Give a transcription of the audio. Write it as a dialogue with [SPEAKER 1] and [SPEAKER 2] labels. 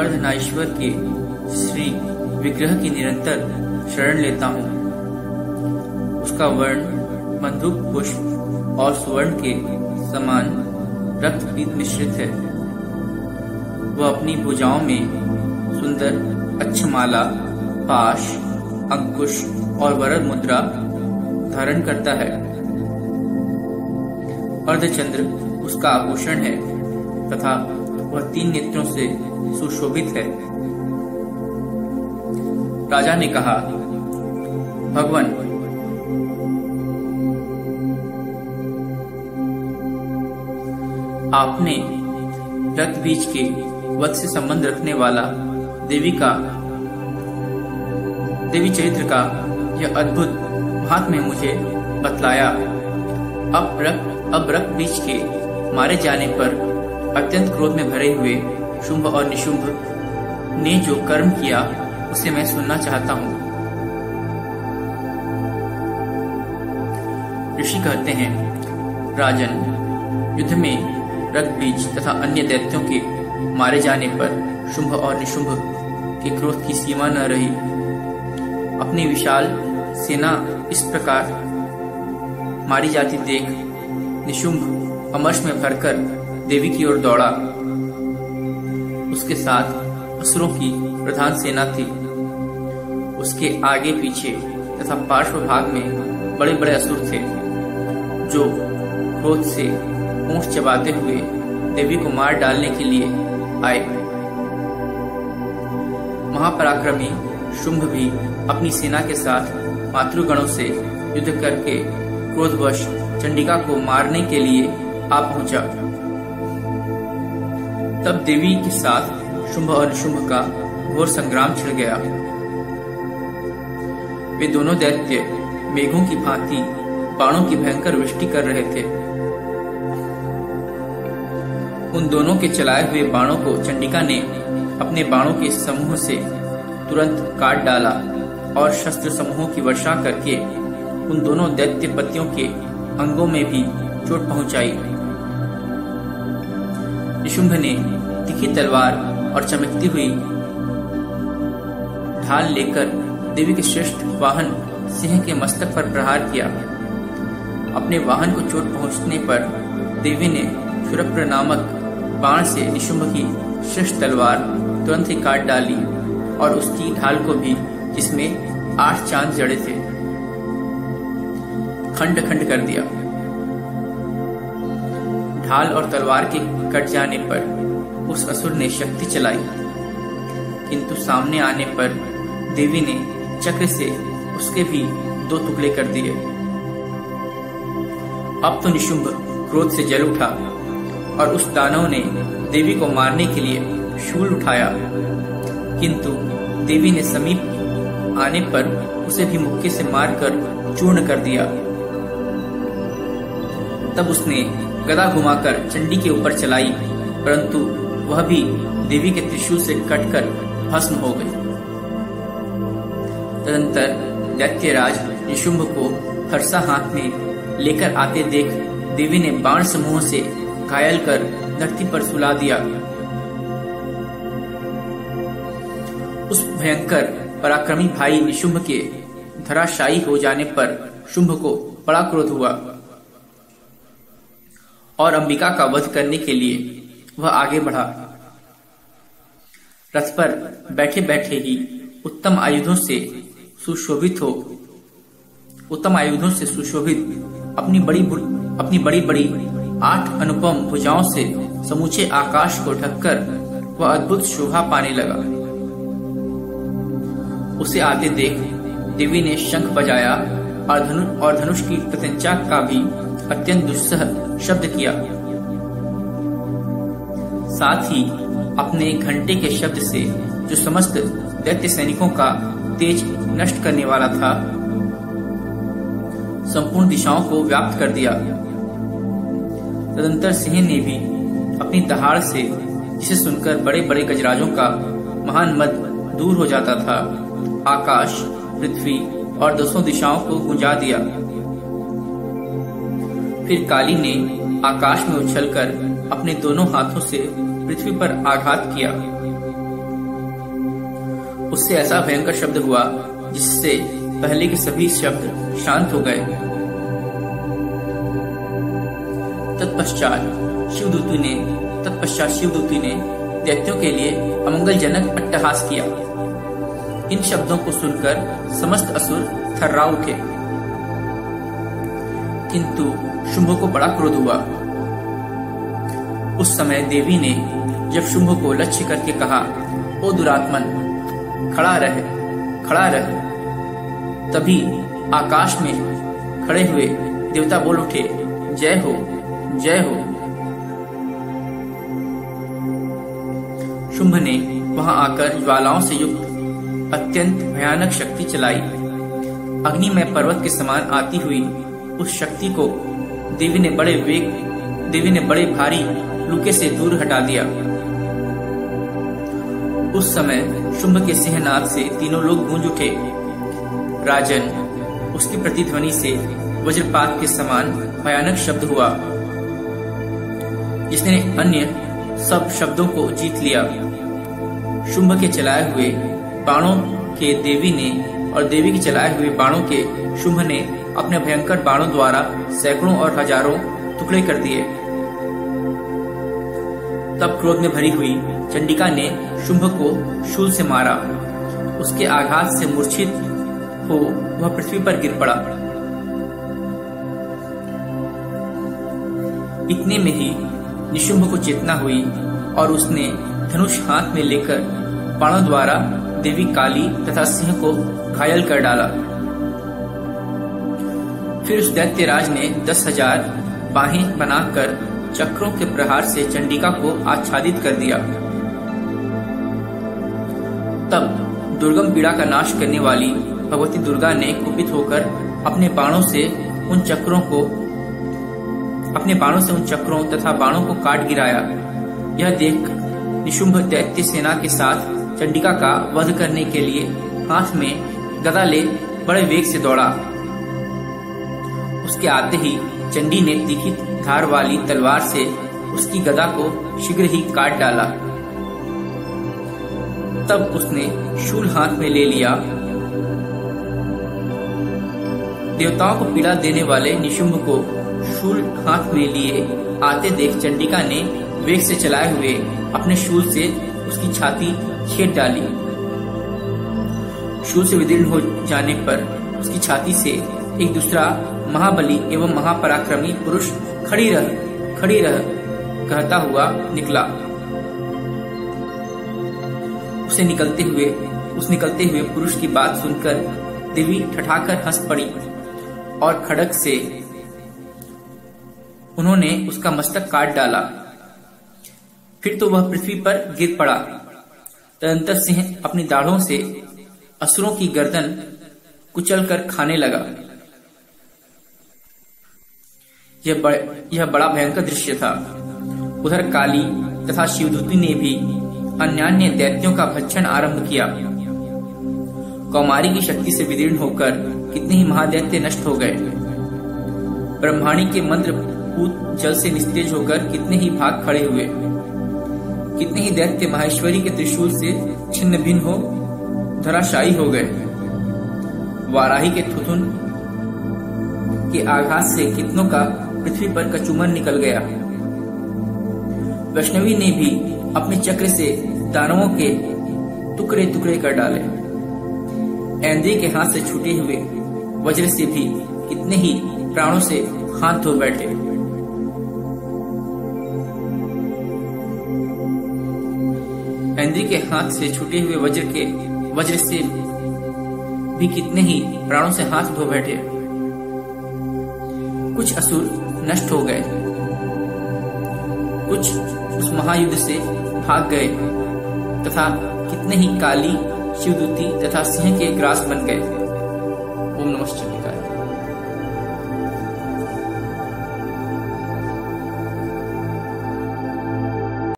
[SPEAKER 1] अर्धनारीश्वर के श्री विग्रह की निरंतर शरण लेता हूँ। उसका वर्ण बंदूक पुष्प और सुवर्ण के समान रक्तपीत मिश्रित है। वह अपनी भुजाओं में सुंदर अक्षमाला, पाश, अंकुश और वरद मुद्रा धारण करता है। अर्धचंद्र उसका आभूषण है तथा वह 3 नेत्रों से सुशोभित है। राजा ने कहा, भगवान, आपने रक्तबीज के वध से संबंध रखने वाला देवी चरित्र का यह अद्भुत महात्म्य मुझे बतलाया। अब रक्तबीज के मारे जाने पर अत्यंत क्रोध में भरे हुए शुंभ और निशुंभ ने जो कर्म किया उसे मैं सुनना चाहता हूँ। ऋषि कहते हैं, राजन, युद्ध में रक्तबीज तथा अन्य दैत्यों के मारे जाने पर शुंभ और निशुंभ के क्रोध की सीमा न रही। अपनी विशाल सेना इस प्रकार मारी जाती देख निशुंभ अमर्ष में भरकर देवी की ओर दौड़ा। उसके साथ असुरों की प्रधान सेना थी। उसके आगे पीछे तथा पार्श्व भाग में बड़े बड़े असुर थे जो क्रोध से पूंछ चबाते हुए देवी को मार डालने के लिए आए। महापराक्रमी शुंभ भी अपनी सेना के साथ मातृगणों से युद्ध करके क्रोधवश चंडिका को मारने के लिए आ पहुंचा। तब देवी के साथ शुंभ और निशुंभ का घोर संग्राम छिड़ गया। वे दोनों दैत्य मेघों की भांति बाणों की भयंकर वृष्टि कर रहे थे। उन दोनों के चलाए हुए बाणों को चंडिका ने अपने बाणों के समूह से तुरंत काट डाला और शस्त्र समूहों की वर्षा करके उन दोनों दैत्य पतियों के अंगों में भी चोट पहुंचाई। निशुंभ ने तीखी तलवार और चमकती हुई ढाल लेकर देवी के श्रेष्ठ वाहन सिंह के मस्तक पर प्रहार किया। अपने वाहन को चोट पहुंचने पर देवी ने क्षुरप्र नामक बाण से निशुंभ की श्रेष्ठ तलवार तुरंत ही काट डाली और उसकी ढाल को भी, जिसमें 8 चांद जड़े थे, खंड खंड कर दिया। ढाल और तलवार के कट जाने पर उस असुर ने शक्ति चलाई, किंतु सामने आने पर देवी ने चक्र से उसके भी 2 टुकड़े कर दिए। अब तो निशुंभ क्रोध से जल उठा और उस दानव ने देवी को मारने के लिए शूल उठाया, किंतु देवी ने समीप आने पर उसे भी मुक्के से मारकर चूर्ण कर दिया। तब उसने गदा घुमाकर चंडी के ऊपर चलाई, परंतु वह भी देवी के त्रिशूल से कटकर भस्म हो गई। तदंतर दैत्यराज निशुंभ को हर्षा हाथ में लेकर आते देख देवी ने बाण समूह से घायल कर धरती पर सुला दिया। उस भयंकर पराक्रमी भाई निशुंभ के धराशायी हो जाने पर शुंभ को बड़ा क्रोध हुआ और अंबिका का वध करने के लिए वह आगे बढ़ा। रथ पर बैठे बैठे ही उत्तम आयुधों से सुशोभित अपनी बड़ी बड़ी 8 अनुपम भुजाओं से समूचे आकाश को ढककर वह अद्भुत शोभा पाने लगा। उसे आते देख देवी ने शंख बजाया और धनुष की प्रत्यंचा का भी अत्यंत दुस्सह शब्द किया। साथ ही अपने घंटे के शब्द से जो समस्त दैत्य सैनिकों का तेज नष्ट करने वाला था, संपूर्ण दिशाओं को व्याप्त कर दिया। तदंतर सिंह ने भी अपनी दहाड़ से, जिसे सुनकर बड़े बड़े गजराजों का महान मद दूर हो जाता था, आकाश, पृथ्वी और 200 दिशाओं को गुंजा दिया। फिर काली ने आकाश में उछलकर अपने दोनों हाथों से पृथ्वी पर आघात किया उससे ऐसा भयंकर शब्द हुआ जिससे पहले के सभी शब्द शांत हो गए। तत्पश्चात शिवदूती ने दैत्यों के लिए अमंगलजनक अट्टहास किया। इन शब्दों को सुनकर समस्त असुर थर्रा उठे, किंतु शुंभ को बड़ा क्रोध हुआ। उस समय देवी ने जब शुंभ को लक्ष्य करके कहा, ओ दुरात्मन, खड़ा रह। तभी आकाश में खड़े हुए देवता बोल उठे, जय हो, जय हो। शुंभ ने वहां आकर ज्वालाओं से युक्त अत्यंत भयानक शक्ति चलाई। अग्नि में पर्वत के समान आती हुई उस शक्ति को देवी ने बड़े भारी लूके से दूर हटा दिया। उस समय शुंभ के सिंहनाद से तीनों लोग गूंज उठे। राजन, उसकी प्रतिध्वनि से वज्रपात के समान भयानक शब्द हुआ, जिसने अन्य सब शब्दों को जीत लिया। शुंभ के चलाए हुए बाणों के देवी ने और देवी के चलाए हुए बाणों के शुंभ ने अपने भयंकर बाणों द्वारा सैकड़ों और हजारों टुकड़े कर दिए। तब क्रोध में भरी हुई चंडिका ने शुंभ को शूल से मारा। उसके आघात से मूर्छित हो वह पृथ्वी पर गिर पड़ा। इतने में ही निशुंभ को चेतना हुई और उसने धनुष हाथ में लेकर बाणों द्वारा देवी काली तथा सिंह को घायल कर डाला। फिर उस दैत्यराज ने 10,000 बाहें बनाकर चक्रों के प्रहार से चंडिका को आच्छादित कर दिया। तब दुर्गम पीड़ा का नाश करने वाली भगवती दुर्गा ने कुपित होकर अपने बाणों से उन चक्रों तथा बाणों को काट गिराया। यह देख निशुंभ दैत्य सेना के साथ चंडिका का वध करने के लिए हाथ में गदा ले बड़े वेग से दौड़ा। उसके आते ही चंडी ने तीखी धार वाली तलवार से उसकी गदा को शीघ्र ही काट डाला। तब उसने शूल हाथ में ले लिया। देवताओं को पीड़ा देने वाले निशुंभ को शूल हाथ में लिए आते देख चंडिका ने वेग से चलाए हुए अपने शूल से उसकी छाती छेद डाली। शूल से विदीर्ण हो जाने पर उसकी छाती से एक दूसरा महाबली एवं महापराक्रमी पुरुष खड़ी रह कहता हुआ निकला। उस निकलते हुए पुरुष की बात सुनकर देवी ठठाकर हंस पड़ी और खड्ग से उन्होंने उसका मस्तक काट डाला। फिर तो वह पृथ्वी पर गिर पड़ा। तदंतर सिंह अपनी दाढ़ों से असुरों की गर्दन कुचलकर खाने लगा। यह बड़ा भयंकर दृश्य था। उधर काली तथा शिवदूती ने भी अन्यान्य दैत्यों का भक्षण आरंभ किया। कौमारी की शक्ति से विदीर्ण होकर कितने ही महादैत्य नष्ट हो गए। ब्रह्माणी के मंत्र पूत जल से निस्तेज होकर कितने ही भाग खड़े हुए। कितने ही दैत्य माहेश्वरी के त्रिशूल से छिन्न भिन्न हो धराशायी हो गए। वाराही के थुथुन के आघात से कितनों का पृथ्वी पर कचूमर निकल गया। वैष्णवी ने भी अपने चक्र से दानवों के टुकड़े टुकड़े कर डाले। ऐन्द्री के हाथ से छूटे हुए वज्र से भी कितने ही प्राणों से हाथ धो बैठे। ऐन्द्री के हाथ से छूटे हुए वज्र से भी कितने ही प्राणों से हाथ धो बैठे। कुछ असुर नष्ट हो गए, कुछ उस महायुद्ध से भाग गए तथा कितने ही काली, शिवदूती तथा सिंह के ग्रास बन गए। ओम नमः शिवाय।